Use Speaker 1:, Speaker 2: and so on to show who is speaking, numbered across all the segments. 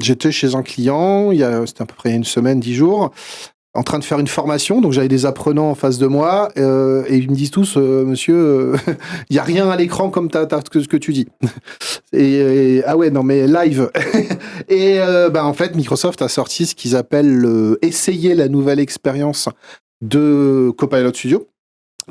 Speaker 1: j'étais chez un client, c'était à peu près une semaine, 10 jours, en train de faire une formation, donc j'avais des apprenants en face de moi, et ils me disent tous, monsieur, il n'y a rien à l'écran comme ce que tu dis. Ah ouais, non mais live. Et en fait, Microsoft a sorti ce qu'ils appellent essayer la nouvelle expérience de Copilot Studio.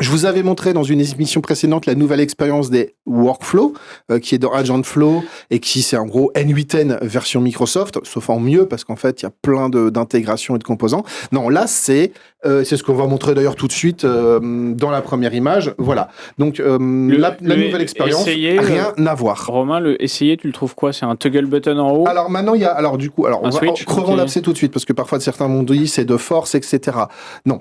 Speaker 1: Je vous avais montré dans une émission précédente la nouvelle expérience des workflows, qui est dans Agentflow, et qui c'est en gros N8N version Microsoft, sauf en mieux, parce qu'en fait, il y a plein d'intégrations et de composants. Non, là, c'est ce qu'on va montrer d'ailleurs tout de suite dans la première image. Voilà. Donc, la nouvelle expérience, rien à voir.
Speaker 2: Romain, le essayer, tu le trouves quoi? C'est un toggle button en haut?
Speaker 1: Alors maintenant, il y a... Alors du coup, on va crevons l'abcès tout de suite, parce que parfois, certains m'ont dit c'est de force, etc. Non.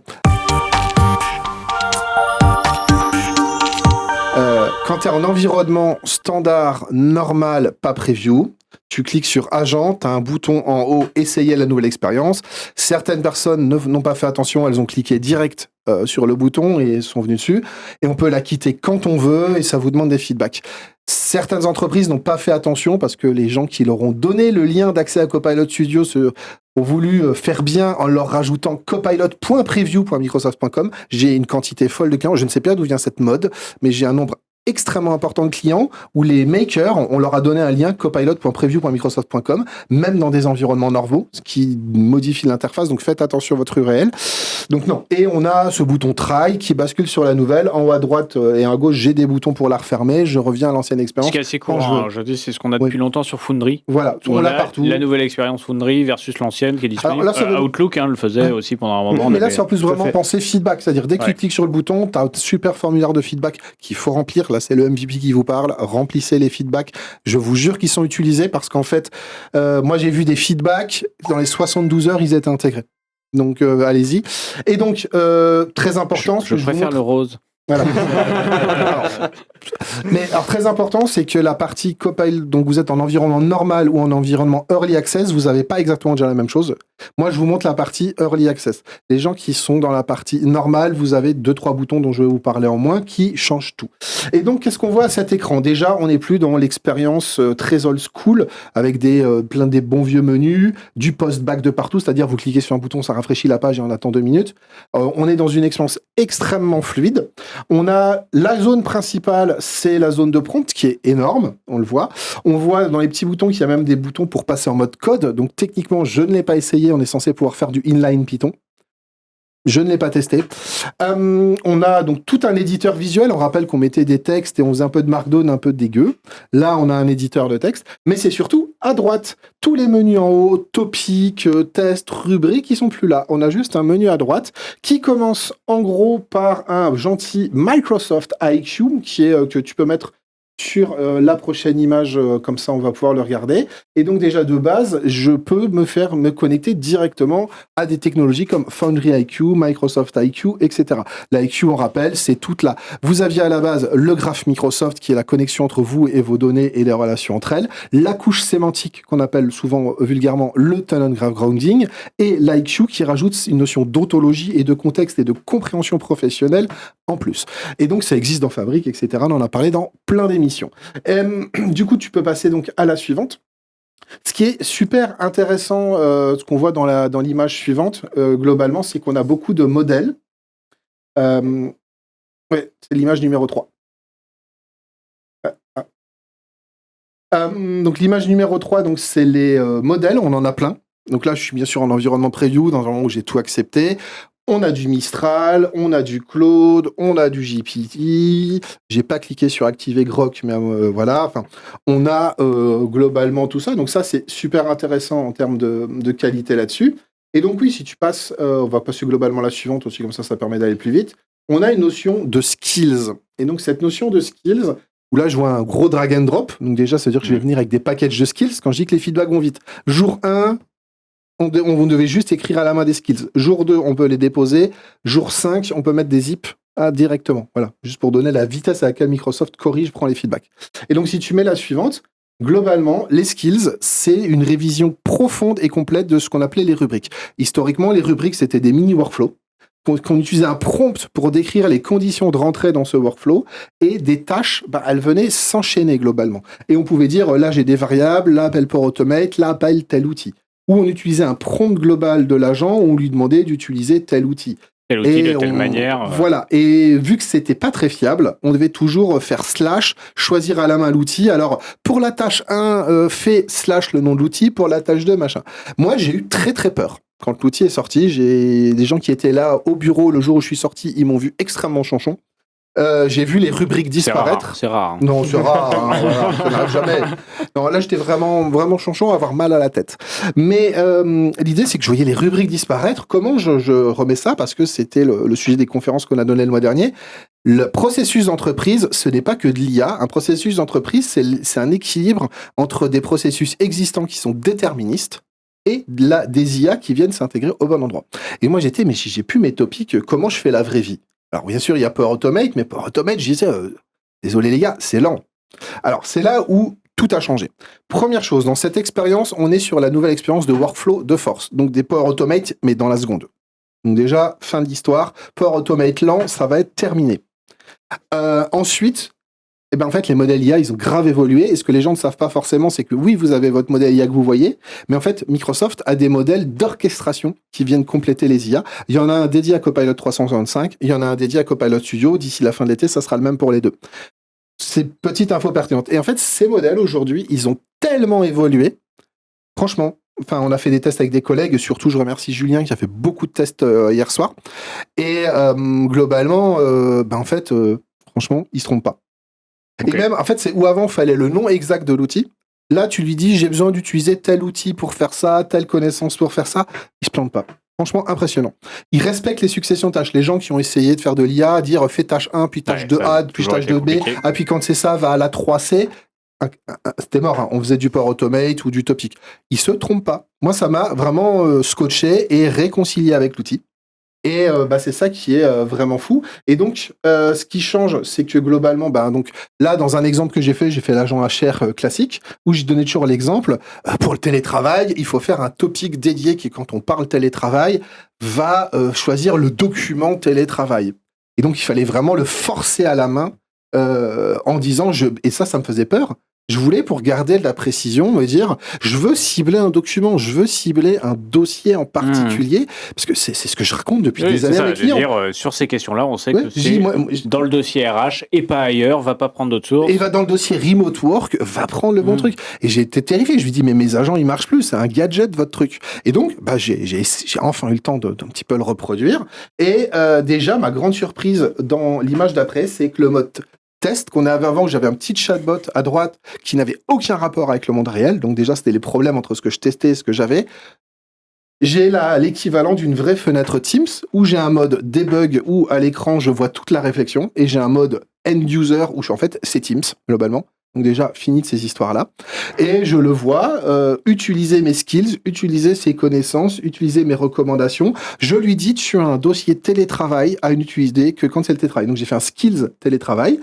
Speaker 1: Quand tu es en environnement standard, normal, pas preview, tu cliques sur Agent, tu as un bouton en haut, essayer la nouvelle expérience. Certaines personnes n'ont pas fait attention, elles ont cliqué direct sur le bouton et sont venues dessus. Et on peut la quitter quand on veut et ça vous demande des feedbacks. Certaines entreprises n'ont pas fait attention parce que les gens qui leur ont donné le lien d'accès à Copilot Studio ont voulu faire bien en leur rajoutant copilot.preview.microsoft.com. J'ai une quantité folle de clients. Je ne sais pas d'où vient cette mode, mais j'ai un nombre extrêmement important de clients où les makers, on leur a donné un lien copilot.preview.microsoft.com, même dans des environnements normaux, ce qui modifie l'interface. Donc faites attention à votre URL. Donc non. Et on a ce bouton try qui bascule sur la nouvelle. En haut à droite et à gauche, j'ai des boutons pour la refermer. Je reviens à l'ancienne expérience.
Speaker 2: Ce qui est assez courant. Je dis, c'est ce qu'on a depuis longtemps sur Foundry.
Speaker 1: Voilà. On l'a partout.
Speaker 2: La nouvelle expérience Foundry versus l'ancienne qui est disponible. Alors là, Outlook le faisait aussi pendant un moment.
Speaker 1: Mais là, c'est en plus vraiment penser feedback. C'est-à-dire, dès que tu cliques sur le bouton, tu as un super formulaire de feedback qu'il faut remplir. Là, c'est le MVP qui vous parle. Remplissez les feedbacks. Je vous jure qu'ils sont utilisés parce qu'en fait, moi, j'ai vu des feedbacks. Dans les 72 heures, ils étaient intégrés. Donc, allez-y. Et donc, très important...
Speaker 2: Je préfère le rose.
Speaker 1: Voilà. Alors, très important, c'est que la partie Copilot, donc vous êtes en environnement normal ou en environnement Early Access, vous n'avez pas exactement déjà la même chose. Moi, je vous montre la partie Early Access. Les gens qui sont dans la partie normale, vous avez 2-3 boutons dont je vais vous parler en moins qui changent tout. Et donc, qu'est-ce qu'on voit à cet écran? Déjà, on n'est plus dans l'expérience très old school avec plein des bons vieux menus, du post-back de partout, c'est-à-dire vous cliquez sur un bouton, ça rafraîchit la page et on attend 2 minutes. On est dans une expérience extrêmement fluide. On a la zone principale, c'est la zone de prompt qui est énorme, on le voit. On voit dans les petits boutons qu'il y a même des boutons pour passer en mode code. Donc techniquement, je ne l'ai pas essayé, on est censé pouvoir faire du inline Python. Je ne l'ai pas testé. On a donc tout un éditeur visuel. On rappelle qu'on mettait des textes et on faisait un peu de markdown, un peu dégueu. Là, on a un éditeur de texte. Mais c'est surtout à droite. Tous les menus en haut, topic, test, rubrique, ils sont plus là. On a juste un menu à droite qui commence en gros par un gentil Microsoft IQ que tu peux mettre sur la prochaine image, comme ça on va pouvoir le regarder. Et donc déjà de base, je peux me connecter directement à des technologies comme Foundry IQ, Microsoft IQ, etc. L'IQ, on rappelle, c'est vous aviez à la base le graphe Microsoft qui est la connexion entre vous et vos données et les relations entre elles, la couche sémantique qu'on appelle souvent vulgairement le Talent Graph Grounding, et l'IQ qui rajoute une notion d'ontologie et de contexte et de compréhension professionnelle en plus. Et donc ça existe dans Fabric, etc. On en a parlé dans plein d'émissions. Du coup, tu peux passer donc à la suivante. Ce qui est super intéressant, ce qu'on voit dans l'image suivante, globalement, c'est qu'on a beaucoup de modèles. Ouais, c'est l'image numéro 3. Donc l'image numéro 3, donc, c'est les modèles, on en a plein. Donc là, je suis bien sûr en environnement preview, dans un moment où j'ai tout accepté. On a du Mistral, on a du Claude, on a du GPT. J'ai pas cliqué sur activer Grok, mais voilà. Enfin, on a globalement tout ça. Donc ça, c'est super intéressant en termes de qualité là-dessus. Et donc oui, si tu passes, on va passer globalement à la suivante aussi, comme ça permet d'aller plus vite. On a une notion de skills. Et donc cette notion de skills, où là, je vois un gros drag and drop. Donc déjà, ça veut dire que je vais venir avec des packages de skills quand je dis que les feedbacks vont vite. Jour 1... On devait juste écrire à la main des skills. Jour 2, on peut les déposer. Jour 5, on peut mettre des zips directement. Voilà, juste pour donner la vitesse à laquelle Microsoft prend les feedbacks. Et donc, si tu mets la suivante, globalement, les skills, c'est une révision profonde et complète de ce qu'on appelait les rubriques. Historiquement, les rubriques, c'était des mini-workflows. qu'on utilisait un prompt pour décrire les conditions de rentrée dans ce workflow, et des tâches, elles venaient s'enchaîner globalement. Et on pouvait dire, là j'ai des variables, là appelle pour automate, là appelle tel outil. Ou on utilisait un prompt global de l'agent où on lui demandait d'utiliser tel outil.
Speaker 2: Tel outil de telle manière.
Speaker 1: Voilà. Et vu que c'était pas très fiable, on devait toujours faire / choisir à la main l'outil. Alors, pour la tâche 1, fais / le nom de l'outil, pour la tâche 2, machin. Moi, j'ai eu très très peur. Quand l'outil est sorti, j'ai des gens qui étaient là au bureau le jour où je suis sorti, ils m'ont vu extrêmement chanchon. J'ai vu les rubriques disparaître.
Speaker 2: C'est rare.
Speaker 1: Non, c'est rare. Voilà, ça n'arrive jamais. Non, là, j'étais vraiment, vraiment chanchon, à avoir mal à la tête. Mais l'idée, c'est que je voyais les rubriques disparaître. Comment je remets ça? Parce que c'était le sujet des conférences qu'on a donné le mois dernier. Le processus d'entreprise, ce n'est pas que de l'IA. Un processus d'entreprise, c'est un équilibre entre des processus existants qui sont déterministes et des IA qui viennent s'intégrer au bon endroit. Et moi, mais j'ai plus mes topics, comment je fais la vraie vie? Alors, bien sûr, il y a Power Automate, mais Power Automate, je disais, désolé les gars, c'est lent. Alors, c'est là où tout a changé. Première chose, dans cette expérience, on est sur la nouvelle expérience de workflow de force. Donc, des Power Automate, mais dans la seconde. Donc, déjà, fin de l'histoire. Power Automate lent, ça va être terminé. Ensuite, en fait, les modèles IA, ils ont grave évolué. Et ce que les gens ne savent pas forcément, c'est que oui, vous avez votre modèle IA que vous voyez, mais en fait, Microsoft a des modèles d'orchestration qui viennent compléter les IA. Il y en a un dédié à Copilot 365, il y en a un dédié à Copilot Studio. D'ici la fin de l'été, ça sera le même pour les deux. C'est petite info pertinente. Et en fait, ces modèles, aujourd'hui, ils ont tellement évolué. Franchement, on a fait des tests avec des collègues. Surtout, je remercie Julien qui a fait beaucoup de tests hier soir. Et globalement, en fait, franchement, ils se trompent pas. Okay. Et même, en fait, c'est où avant, il fallait le nom exact de l'outil. Là, tu lui dis, j'ai besoin d'utiliser tel outil pour faire ça, telle connaissance pour faire ça. Il se plante pas. Franchement, impressionnant. Il respecte les successions de tâches. Les gens qui ont essayé de faire de l'IA, dire fais tâche 1, puis tâche 2A, puis tâche 2B, puis quand c'est ça, va à la 3C. C'était mort, hein. On faisait du Power Automate ou du topic. Il se trompe pas. Moi, ça m'a vraiment scotché et réconcilié avec l'outil. Et c'est ça qui est vraiment fou. Et donc, ce qui change, c'est que globalement, donc là, dans un exemple que j'ai fait l'agent HR classique, où j'ai donné toujours l'exemple, pour le télétravail, il faut faire un topic dédié qui, quand on parle télétravail, va choisir le document télétravail. Et donc, il fallait vraiment le forcer à la main en disant, et ça me faisait peur. Je voulais, pour garder de la précision, me dire, je veux cibler un document, je veux cibler un dossier en particulier, parce que c'est ce que je raconte depuis des années avec clients.
Speaker 2: Dire, sur ces questions-là, on sait que c'est dans le dossier RH et pas ailleurs, va pas prendre d'autres sources.
Speaker 1: Et va dans le dossier Remote Work, va prendre le bon truc. Et j'ai été terrifié, je lui dis, mais mes agents, ils marchent plus, c'est un gadget, votre truc. Et donc, j'ai enfin eu le temps d'un petit peu le reproduire. Et déjà, ma grande surprise dans l'image d'après, c'est que le mode test qu'on avait avant, où j'avais un petit chatbot à droite qui n'avait aucun rapport avec le monde réel. Donc déjà, c'était les problèmes entre ce que je testais et ce que j'avais. J'ai là l'équivalent d'une vraie fenêtre Teams où j'ai un mode debug où à l'écran, je vois toute la réflexion et j'ai un mode end-user où en fait, c'est Teams, globalement. Donc déjà, fini de ces histoires-là. Et je le vois utiliser mes skills, utiliser ses connaissances, utiliser mes recommandations. Je lui dis, tu as un dossier télétravail à utiliser que quand c'est le télétravail. Donc j'ai fait un skills télétravail.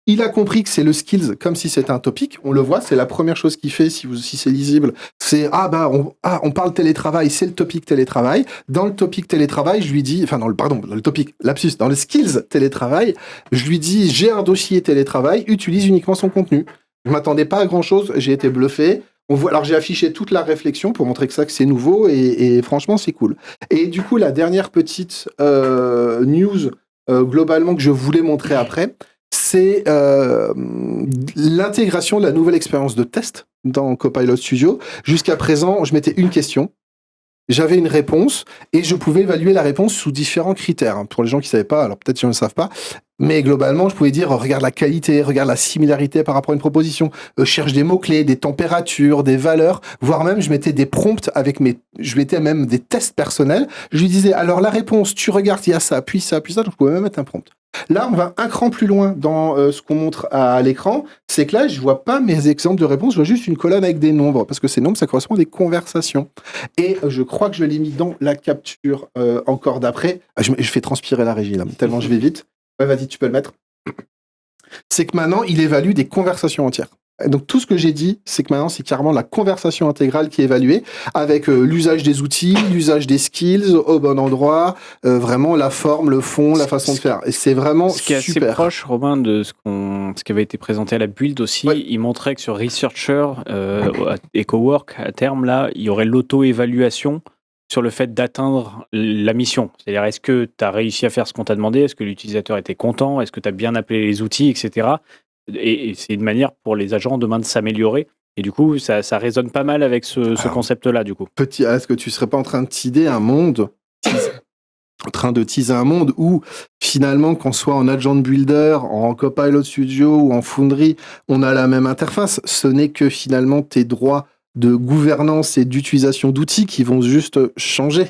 Speaker 1: Il a compris que c'est le skills comme si c'était un topic. On le voit, c'est la première chose qu'il fait si c'est lisible. C'est on parle télétravail, c'est le topic télétravail. Dans le topic télétravail, je lui dis, dans le topic lapsus, dans le skills télétravail, je lui dis j'ai un dossier télétravail, utilise uniquement son contenu. Je m'attendais pas à grand chose, j'ai été bluffé. Alors j'ai affiché toute la réflexion pour montrer que c'est nouveau et franchement c'est cool. Et du coup la dernière petite news globalement que je voulais montrer après, c'est l'intégration de la nouvelle expérience de test dans Copilot Studio. Jusqu'à présent, je mettais une question, j'avais une réponse, et je pouvais évaluer la réponse sous différents critères. Pour les gens qui ne savaient pas, alors peut-être qu'ils ne le savent pas, mais globalement, je pouvais dire, regarde la qualité, regarde la similarité par rapport à une proposition, cherche des mots-clés, des températures, des valeurs, voire même, je mettais des prompts je mettais même des tests personnels. Je lui disais, alors la réponse, tu regardes, il y a ça, puis ça, donc je pouvais même mettre un prompt. Là, on va un cran plus loin dans ce qu'on montre à l'écran, c'est que là, je vois pas mes exemples de réponses, je vois juste une colonne avec des nombres, parce que ces nombres, ça correspond à des conversations. Et je crois que je l'ai mis dans la capture encore d'après. Je fais transpirer la régie, là, tellement je vais vite. Ouais, vas-y, tu peux le mettre. C'est que maintenant, il évalue des conversations entières. Donc tout ce que j'ai dit, c'est que maintenant c'est carrément la conversation intégrale qui est évaluée avec l'usage des outils, l'usage des skills au bon endroit, vraiment la forme, le fond, la façon de faire. Et c'est vraiment
Speaker 2: ce qui est
Speaker 1: super.
Speaker 2: assez proche, Romain, de ce qui avait été présenté à la Build aussi. Ouais. Il montrait que sur Researcher et Cowork, à terme, là, il y aurait l'auto-évaluation sur le fait d'atteindre la mission. C'est-à-dire, est-ce que tu as réussi à faire ce qu'on t'a demandé? Est-ce que l'utilisateur était content? Est-ce que tu as bien appelé les outils, etc. Et c'est une manière pour les agents demain de s'améliorer. Et du coup, ça résonne pas mal avec ce concept-là, du coup.
Speaker 1: Est-ce que tu serais pas en train de teaser un monde où finalement, qu'on soit en Agent Builder, en Copilot Studio ou en Foundry, on a la même interface. Ce n'est que finalement tes droits de gouvernance et d'utilisation d'outils qui vont juste changer.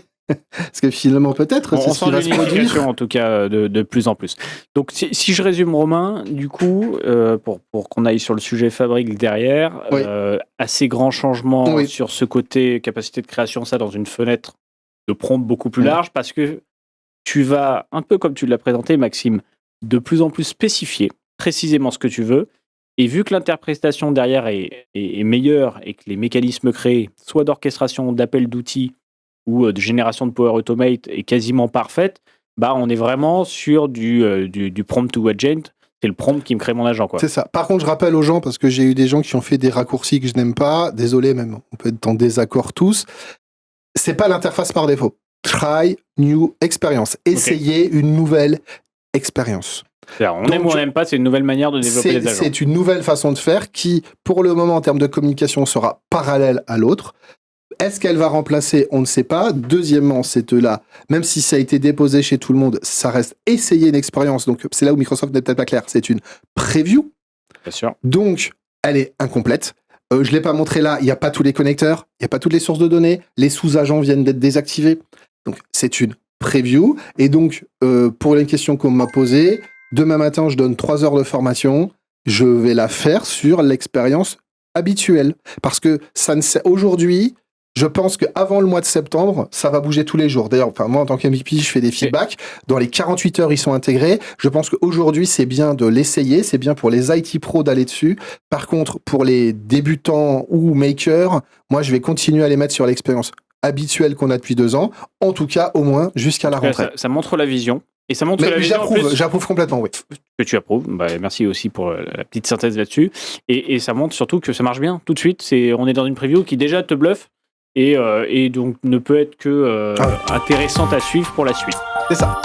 Speaker 1: Parce que finalement, peut-être, c'est ce qui va se produire.
Speaker 2: En tout cas, de plus en plus. Donc, si je résume, Romain, du coup, pour qu'on aille sur le sujet fabrique derrière, oui. Assez grand changement oui. sur ce côté capacité de création, ça, dans une fenêtre de prompt beaucoup plus large, parce que tu vas, un peu comme tu l'as présenté, Maxime, de plus en plus spécifier précisément ce que tu veux. Et vu que l'interprétation derrière est meilleure et que les mécanismes créés, soit d'orchestration, d'appel d'outils, ou de génération de Power Automate est quasiment parfaite, bah on est vraiment sur du prompt to agent. C'est le prompt qui me crée mon agent, quoi.
Speaker 1: C'est ça. Par contre, je rappelle aux gens, parce que j'ai eu des gens qui ont fait des raccourcis que je n'aime pas, désolé, même, on peut être en désaccord tous, c'est pas l'interface par défaut. Try new experience. Essayez une nouvelle expérience.
Speaker 2: On aime ou on n'aime pas, c'est une nouvelle manière de développer les agents.
Speaker 1: C'est une nouvelle façon de faire qui, pour le moment, en termes de communication, sera parallèle à l'autre. Est-ce qu'elle va remplacer? On ne sait pas. Deuxièmement, c'est là, même si ça a été déposé chez tout le monde, ça reste essayer une expérience. Donc, c'est là où Microsoft n'est peut-être pas clair. C'est une preview.
Speaker 2: Bien sûr.
Speaker 1: Donc, elle est incomplète. Je ne l'ai pas montré là. Il n'y a pas tous les connecteurs. Il n'y a pas toutes les sources de données. Les sous-agents viennent d'être désactivés. Donc, c'est une preview. Et donc, pour les questions qu'on m'a posées, demain matin, je donne 3 heures de formation. Je vais la faire sur l'expérience habituelle. Parce que ça ne sait aujourd'hui... Je pense qu'avant le mois de septembre, ça va bouger tous les jours. D'ailleurs, moi, en tant qu'MVP, je fais des feedbacks. Dans les 48 heures, ils sont intégrés. Je pense qu'aujourd'hui, c'est bien de l'essayer. C'est bien pour les IT pros d'aller dessus. Par contre, pour les débutants ou makers, moi, je vais continuer à les mettre sur l'expérience habituelle qu'on a depuis 2 ans. En tout cas, au moins, jusqu'à la rentrée.
Speaker 2: Ça montre la vision. Et ça montre la vision.
Speaker 1: J'approuve complètement, oui.
Speaker 2: Que tu approuves. Bah, merci aussi pour la petite synthèse là-dessus. Et ça montre surtout que ça marche bien tout de suite. On est dans une preview qui déjà te bluffe. Et donc ne peut être que intéressante à suivre pour la suite.
Speaker 1: C'est ça.